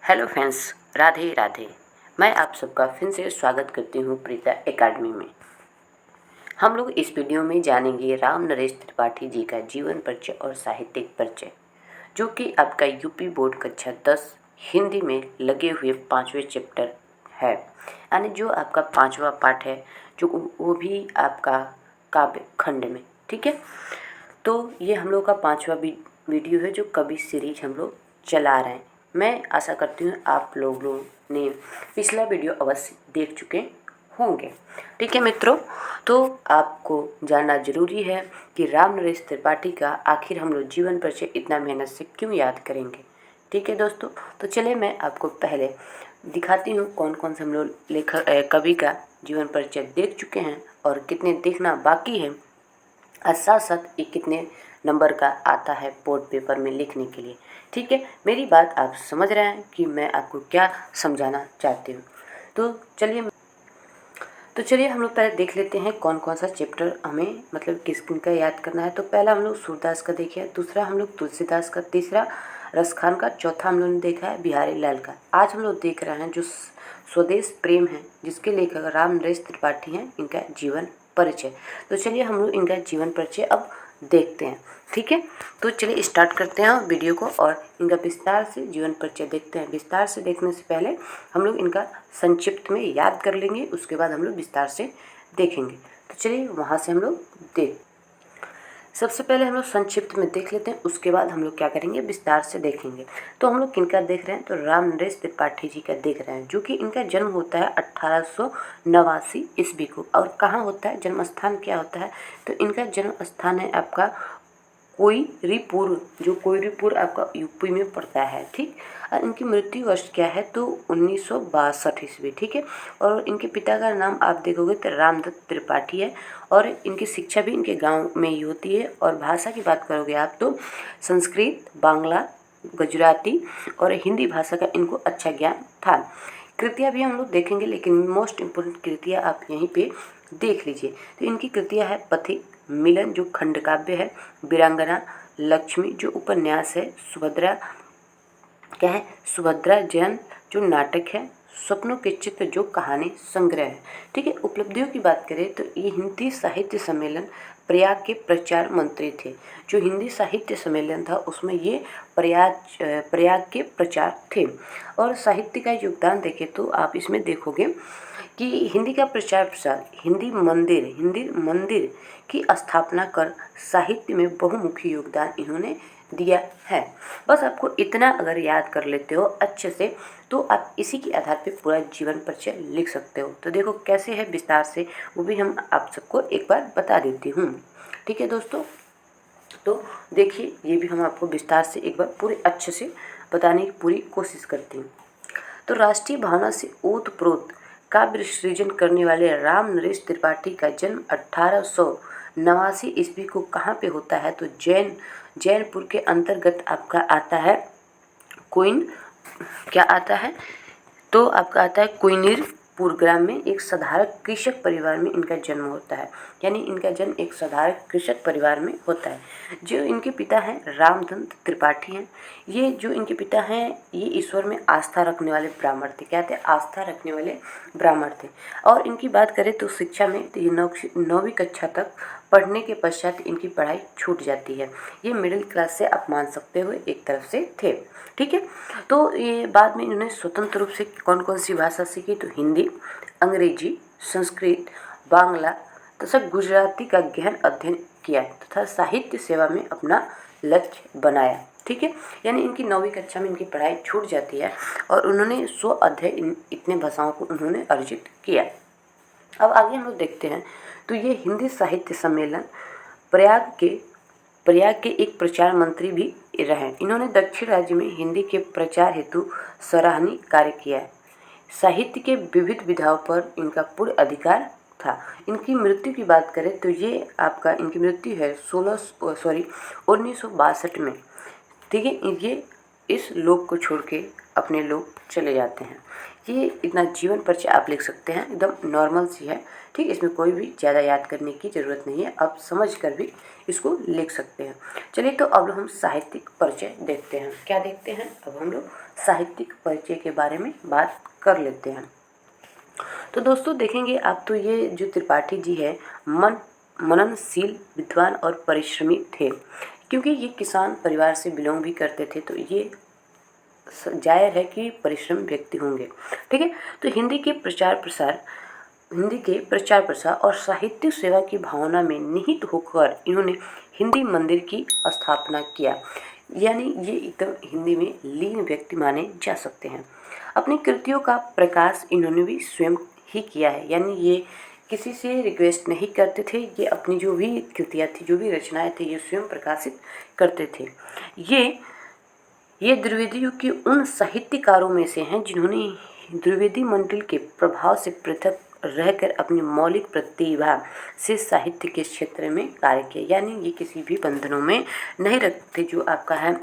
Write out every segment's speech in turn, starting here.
Hello friends, Radhe Radhe. मैं आप सबका फिर से स्वागत करती हूँ प्रीता एकेडमी में। हम लोग इस वीडियो में जानेंगे राम नरेश त्रिपाठी जी का जीवन परिचय और साहित्यिक परिचय, जो कि आपका यूपी बोर्ड कक्षा 10 हिंदी में लगे हुए 5वें चैप्टर है, यानी जो आपका 5वां पार्ट है, जो वो भी आपका काव्य खंड में। ठीक है, तो ये हम लोग का 5वां वीडियो है जो कवि सीरीज हम लोग चला रहे हैं। मैं आशा करती हूँ आप लोगों ने पिछला वीडियो अवश्य देख चुके होंगे। ठीक है मित्रों, तो आपको जानना जरूरी है कि राम नरेश त्रिपाठी का आखिर हम लोग जीवन परिचय इतना मेहनत से क्यों याद करेंगे। ठीक है दोस्तों, तो चलिए मैं आपको पहले दिखाती हूँ कौन कौन से हम लोग लेखक कवि का जीवन परिचय देख चुके हैं और कितने देखना बाकी है, और साथ साथ ये कितने नंबर का आता है बोर्ड पेपर में लिखने के लिए। ठीक है, मेरी बात आप समझ रहे हैं कि मैं आपको क्या समझाना चाहती हूँ। तो चलिए हम लोग पहले देख लेते हैं कौन कौन सा चैप्टर हमें मतलब किस किन का याद करना है। तो पहला हम लोग सूरदास का देखे, दूसरा हम लोग तुलसीदास का, तीसरा रसखान का, चौथा हम लोगों ने देखा है बिहारी लाल का। आज हम लोग देख रहे हैं जो स्वदेश प्रेम है, जिसके लेखक राम नरेश त्रिपाठी हैं, इनका जीवन परिचय। तो चलिए हम लोग इनका जीवन परिचय अब देखते हैं। ठीक है, तो चलिए स्टार्ट करते हैं वीडियो को और इनका विस्तार से जीवन परिचय देखते हैं। विस्तार से देखने से पहले हम लोग इनका संक्षिप्त में याद कर लेंगे, उसके बाद हम लोग विस्तार से देखेंगे। तो चलिए वहाँ से हम लोग सबसे पहले हम लोग संक्षिप्त में देख लेते हैं, उसके बाद हम लोग क्या करेंगे, विस्तार से देखेंगे। तो हम लोग किनका देख रहे हैं, तो राम नरेश त्रिपाठी जी का देख रहे हैं, जो कि इनका जन्म होता है 1889 ईस्वी को। और कहाँ होता है, जन्म स्थान क्या होता है, तो इनका जन्म स्थान है आपका कोइरीपुर, जो कोइरीपुर आपका यूपी में पड़ता है। ठीक, और इनकी मृत्यु वर्ष क्या है, तो 1962 ईस्वी। ठीक है, और इनके पिता का नाम आप देखोगे तो रामदत्त त्रिपाठी है, और इनकी शिक्षा भी इनके गांव में ही होती है। और भाषा की बात करोगे आप तो संस्कृत, बांग्ला, गुजराती और हिंदी भाषा का इनको अच्छा ज्ञान था। कृतियाँ भी हम लोग देखेंगे, लेकिन मोस्ट इम्पोर्टेंट कृतियाँ आप यहीं पे देख लीजिए। तो इनकी कृतियाँ है पथिक, मिलन जो खंड काव्य है, वीरांगना, लक्ष्मी जो उपन्यास है, सुभद्रा क्या है, सुभद्रा जयंत जो नाटक है, सपनों के चित्र जो कहानी संग्रह है। ठीक है, उपलब्धियों की बात करें तो ये हिंदी साहित्य सम्मेलन प्रयाग के प्रचार मंत्री थे। जो हिंदी साहित्य सम्मेलन था उसमें ये प्रयाग के प्रचार थे। और साहित्य का योगदान देखें तो आप इसमें देखोगे कि हिंदी का प्रचार प्रसार, हिंदी मंदिर की स्थापना कर साहित्य में बहुमुखी योगदान इन्होंने दिया है। बस आपको इतना अगर याद कर लेते हो अच्छे से, तो आप इसी के आधार पे पूरा जीवन परिचय लिख सकते हो। तो देखो कैसे है विस्तार से, वो भी हम आप सबको एक बार बता देती हूँ। ठीक है दोस्तों, तो देखिए ये भी हम आपको विस्तार से एक बार पूरे अच्छे से बताने की पूरी कोशिश करती हूँ। तो राष्ट्रीय भावना से ओतप्रोत काव्य सृजन करने वाले राम नरेश त्रिपाठी का जन्म 1889 ईस्वी को कहाँ पे होता है, तो जैनपुर के अंतर्गत आपका आता है कोइन, क्या आता है, तो आपका आता है कोइनीरपुर ग्राम में। एक साधारण कृषक परिवार में इनका जन्म होता है, यानी इनका जन्म एक साधारण कृषक परिवार में होता है। जो इनके पिता हैं रामदत्त त्रिपाठी हैं। ये जो इनके पिता हैं ये ईश्वर में आस्था रखने वाले ब्राह्मण थे। क्या थे, आस्था रखने वाले ब्राह्मण थे। और इनकी बात करें तो शिक्षा में तो ये 9वीं कक्षा तक पढ़ने के पश्चात इनकी पढ़ाई छूट जाती है। ये मिडिल क्लास से आप मान सकते हो एक तरफ से थे। ठीक है, तो ये बाद में इन्होंने स्वतंत्र रूप से कौन कौन सी भाषा सीखी, तो हिंदी, अंग्रेजी, संस्कृत, बांग्ला तथा गुजराती का गहन अध्ययन किया तथा साहित्य सेवा में अपना लक्ष्य बनाया। ठीक है, यानी इनकी 9वीं कक्षा में इनकी पढ़ाई छूट जाती है और उन्होंने 100 अध्याय इतने भाषाओं को उन्होंने अर्जित किया। अब आगे हम लोग देखते हैं, तो ये हिंदी साहित्य सम्मेलन प्रयाग के एक प्रचार मंत्री भी रहे। इन्होंने दक्षिण राज्य में हिंदी के प्रचार हेतु सराहनीय कार्य किया है। साहित्य के विविध विधाओं पर इनका पूर्ण अधिकार था। इनकी मृत्यु की बात करें तो ये आपका इनकी मृत्यु है 1962 में। ठीक है, ये इस लोक को छोड़ के अपने लोग चले जाते हैं। ये इतना जीवन परिचय आप लिख सकते हैं, एकदम नॉर्मल सी है। ठीक, इसमें कोई भी ज़्यादा याद करने की ज़रूरत नहीं है, आप समझ कर भी इसको लिख सकते हैं। चलिए तो अब हम साहित्यिक परिचय देखते हैं। क्या देखते हैं? अब हम लोग साहित्यिक परिचय के बारे में बात कर लेते हैं। तो दोस्तों देखेंगे आप, तो ये जो त्रिपाठी जी है मननशील, विद्वान और परिश्रमी थे। क्योंकि ये किसान परिवार से बिलोंग भी करते थे, तो ये जाहिर है कि परिश्रम व्यक्ति होंगे। ठीक है, तो हिंदी के प्रचार प्रसार और साहित्यिक सेवा की भावना में निहित होकर इन्होंने हिंदी मंदिर की स्थापना किया। यानी ये एकदम हिंदी में लीन व्यक्ति माने जा सकते हैं। अपनी कृतियों का प्रकाश इन्होंने भी स्वयं ही किया है, यानी ये किसी से रिक्वेस्ट नहीं करते थे। ये अपनी जो भी कृतियाँ थी, जो भी रचनाएं थी, ये स्वयं प्रकाशित करते थे। ये द्विवेदी युग के उन साहित्यकारों में से हैं जिन्होंने द्विवेदी मंडल के प्रभाव से पृथक रहकर अपनी मौलिक प्रतिभा से साहित्य के क्षेत्र में कार्य किया। यानी ये किसी भी बंधनों में नहीं रखते। जो आपका है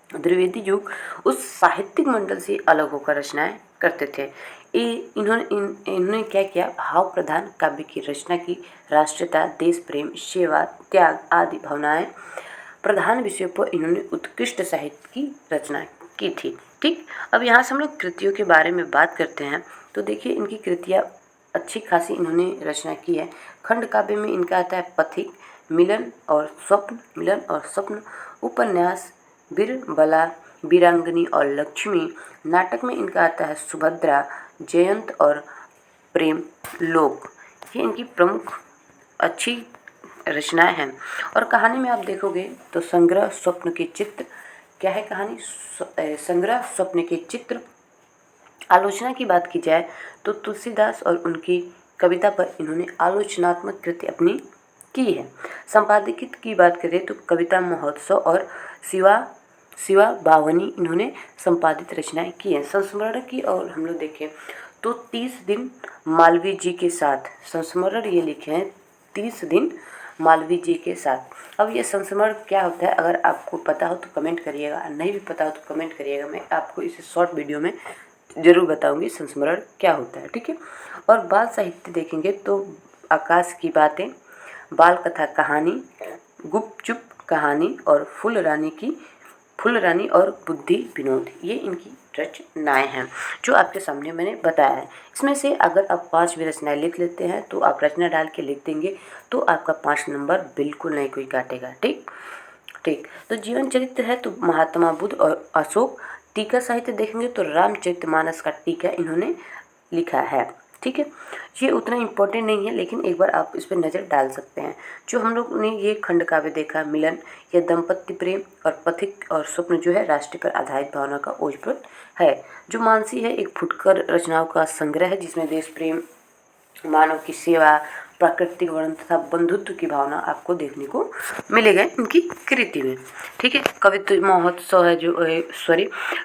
द्विवेदी युग, उस साहित्यिक मंडल से अलग होकर रचनाएं करते थे। इन्होंने क्या किया? भाव प्रधान काव्य की रचना की। राष्ट्रीयता, देश प्रेम, सेवा, त्याग आदि भावनाएं प्रधान विषयों पर इन्होंने उत्कृष्ट साहित्य की रचना की थी। ठीक, अब यहाँ से हम लोग कृतियों के बारे में बात करते हैं। तो देखिए, इनकी कृतियाँ अच्छी खासी इन्होंने रचना की है। खंड काव्य में इनका आता है पथिक, मिलन और स्वप्न, उपन्यास बीरबला, वीरांगनी और लक्ष्मी। नाटक में इनका आता है सुभद्रा, जयंत और प्रेम लोक। ये इनकी प्रमुख अच्छी रचनाएं हैं। और कहानी में आप देखोगे तो संग्रह स्वप्न के चित्र, क्या है कहानी? संग्रह स्वप्न के चित्र। आलोचना की बात की जाए तो तुलसीदास और उनकी कविता पर इन्होंने आलोचनात्मक कृति अपनी की है। संपादकीय की बात करें तो कविता महोत्सव और शिवा बावनी इन्होंने संपादित रचनाएं की हैं। संस्मरण की और हम लोग देखें तो 30 दिन मालवीय जी के साथ संस्मरण ये लिखे हैं, 30 दिन मालवीय जी के साथ। अब ये संस्मरण क्या होता है? अगर आपको पता हो तो कमेंट करिएगा, नहीं भी पता हो तो कमेंट करिएगा। मैं आपको इस शॉर्ट वीडियो में ज़रूर बताऊंगी संस्मरण क्या होता है। ठीक है, और बाल साहित्य देखेंगे तो आकाश की बातें, बाल कथा कहानी, गुपचुप कहानी और फूलरानी और बुद्धि विनोद, ये इनकी रचनाएं हैं जो आपके सामने मैंने बताया है। इसमें से अगर आप 5 भी रचनाएं लिख लेते हैं तो आप रचना डाल के लिख देंगे तो आपका 5 नंबर बिल्कुल नहीं कोई काटेगा। ठीक, तो जीवन चरित्र है तो महात्मा बुद्ध और अशोक। टीका साहित्य देखेंगे तो रामचरितमानस का टीका इन्होंने लिखा है। ठीक है, ये उतना इम्पोर्टेंट नहीं है, लेकिन एक बार आप इस पर नज़र डाल सकते हैं। जो हम लोग ने ये खंड काव्य देखा, मिलन, यह दंपत्ति प्रेम और पथिक और स्वप्न जो है राष्ट्र पर आधारित भावना का ओजप्रोत है। जो मानसी है एक फुटकर रचनाओं का संग्रह है जिसमें देश प्रेम, मानव की सेवा, प्राकृतिक वर्णन तथा बंधुत्व की भावना आपको देखने को मिलेगा इनकी कृति में। ठीक है, कवित्व महोत्सव है जो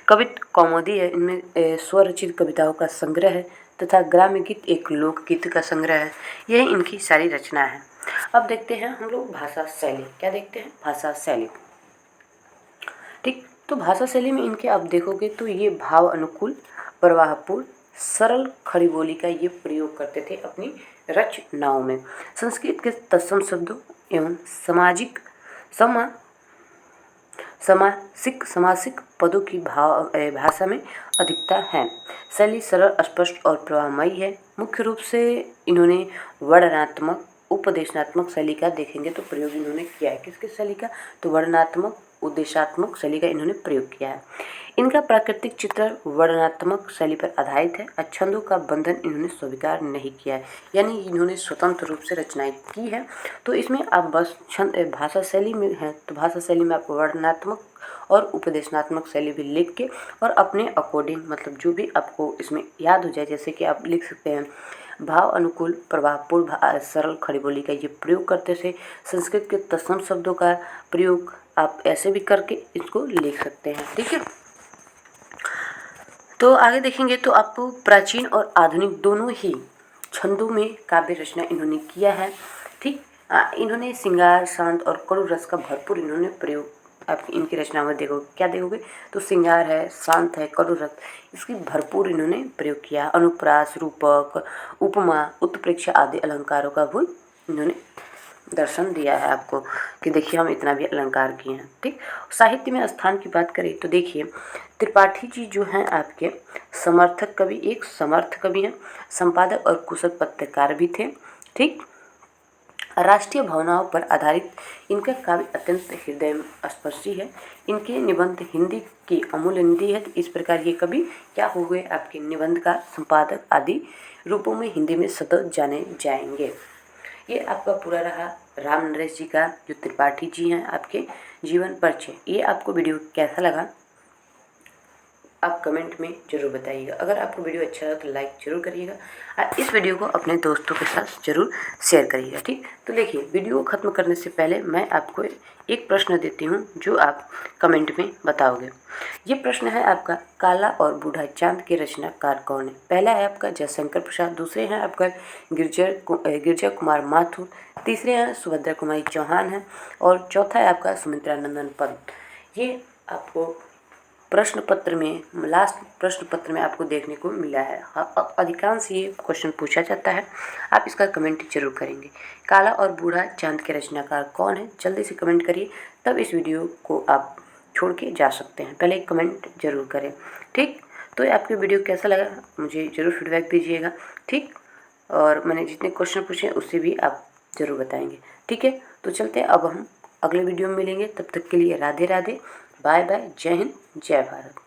कवित्व कौमुदी है, इनमें स्वरचित कविताओं का संग्रह है तथा ग्राम्य गीत एक लोकगीत का संग्रह है। यह इनकी सारी रचना है। अब देखते हैं हम लोग भाषा शैली। क्या देखते हैं? भाषा शैली। ठीक, तो भाषा शैली में इनके आप देखोगे तो ये भाव अनुकूल, प्रवाहपूर्ण, सरल खड़ी बोली का ये प्रयोग करते थे अपनी रचनाओं में। संस्कृत के तत्सम शब्दों एवं समासिक पदों की भाषा में अधिकता है। शैली सरल, स्पष्ट और प्रवाहमयी है। मुख्य रूप से इन्होंने वर्णनात्मक, उपदेशात्मक शैली का देखेंगे तो प्रयोग इन्होंने किया है। किसकी शैली का? तो वर्णनात्मक, उद्देशात्मक शैली का इन्होंने प्रयोग किया है। इनका प्राकृतिक चित्र वर्णनात्मक शैली पर आधारित है। छंदों का बंधन इन्होंने स्वीकार नहीं किया है, यानी इन्होंने स्वतंत्र रूप से रचनाएं की है। तो इसमें आप बस भाषा शैली में है तो भाषा शैली में आप वर्णनात्मक और उपदेशात्मक शैली भी लिख के और अपने अकॉर्डिंग, मतलब जो भी आपको इसमें याद हो जाए, जैसे कि आप लिख सकते हैं भाव अनुकूल, प्रवाहपूर्ण, सरल खड़ी बोली का ये प्रयोग करते थे। संस्कृत के तत्सम शब्दों का प्रयोग आप ऐसे भी करके इसको लिख सकते हैं। ठीक है, तो आगे देखेंगे तो आपको प्राचीन और आधुनिक दोनों ही छंदों में काव्य रचना इन्होंने किया है। ठीक, इन्होंने श्रृंगार, शांत और कड़ु रस का भरपूर इन्होंने प्रयोग आपकी इनकी रचना में देखोगे, क्या देखोगे तो श्रृंगार है, शांत है, करुरत, इसकी भरपूर इन्होंने प्रयोग किया। अनुप्रास, रूपक, उपमा, उत्प्रेक्षा आदि अलंकारों का भी इन्होंने दर्शन दिया है आपको कि देखिए हम इतना भी अलंकार किए हैं। ठीक, साहित्य में स्थान की बात करें तो देखिए त्रिपाठी जी जो हैं आपके समर्थक कवि, एक समर्थ कवि हैं, संपादक और कुशल पत्रकार भी थे। ठीक, राष्ट्रीय भावनाओं पर आधारित इनका काव्य अत्यंत हृदय स्पर्शी है। इनके निबंध हिंदी की अमूल्य निधि है। तो इस प्रकार ये कवि क्या हो गए आपके निबंध का संपादक आदि रूपों में हिंदी में सतत जाने जाएंगे। ये आपका पूरा रहा राम नरेश जी का, जो त्रिपाठी जी हैं आपके जीवन परिचय। ये आपको वीडियो कैसा लगा आप कमेंट में ज़रूर बताइएगा। अगर आपको वीडियो अच्छा लगा तो लाइक ज़रूर करिएगा और इस वीडियो को अपने दोस्तों के साथ ज़रूर शेयर करिएगा। ठीक, तो देखिए वीडियो ख़त्म करने से पहले मैं आपको एक प्रश्न देती हूँ जो आप कमेंट में बताओगे। ये प्रश्न है आपका, काला और बूढ़ा चांद के रचनाकार कौन है? पहला है आपका जयशंकर प्रसाद, दूसरे हैं आपका गिरजा कुमार माथुर, तीसरे हैं सुभद्रा कुमारी चौहान हैं और चौथा है आपका सुमित्रा नंदन पन्त। ये आपको प्रश्न पत्र में, लास्ट प्रश्न पत्र में आपको देखने को मिला है। अधिकांश ये क्वेश्चन पूछा जाता है, आप इसका कमेंट जरूर करेंगे। काला और बूढ़ा चांद के रचनाकार कौन है? जल्दी से कमेंट करिए, तब इस वीडियो को आप छोड़ के जा सकते हैं। पहले एक कमेंट जरूर करें। ठीक, तो आपकी वीडियो कैसा लगा मुझे ज़रूर फीडबैक दीजिएगा। ठीक, और मैंने जितने क्वेश्चन पूछे उससे भी आप ज़रूर बताएंगे। ठीक है, तो चलते हैं, अब हम अगले वीडियो में मिलेंगे। तब तक के लिए राधे राधे, बाय बाय, जय हिंद, जय भारत।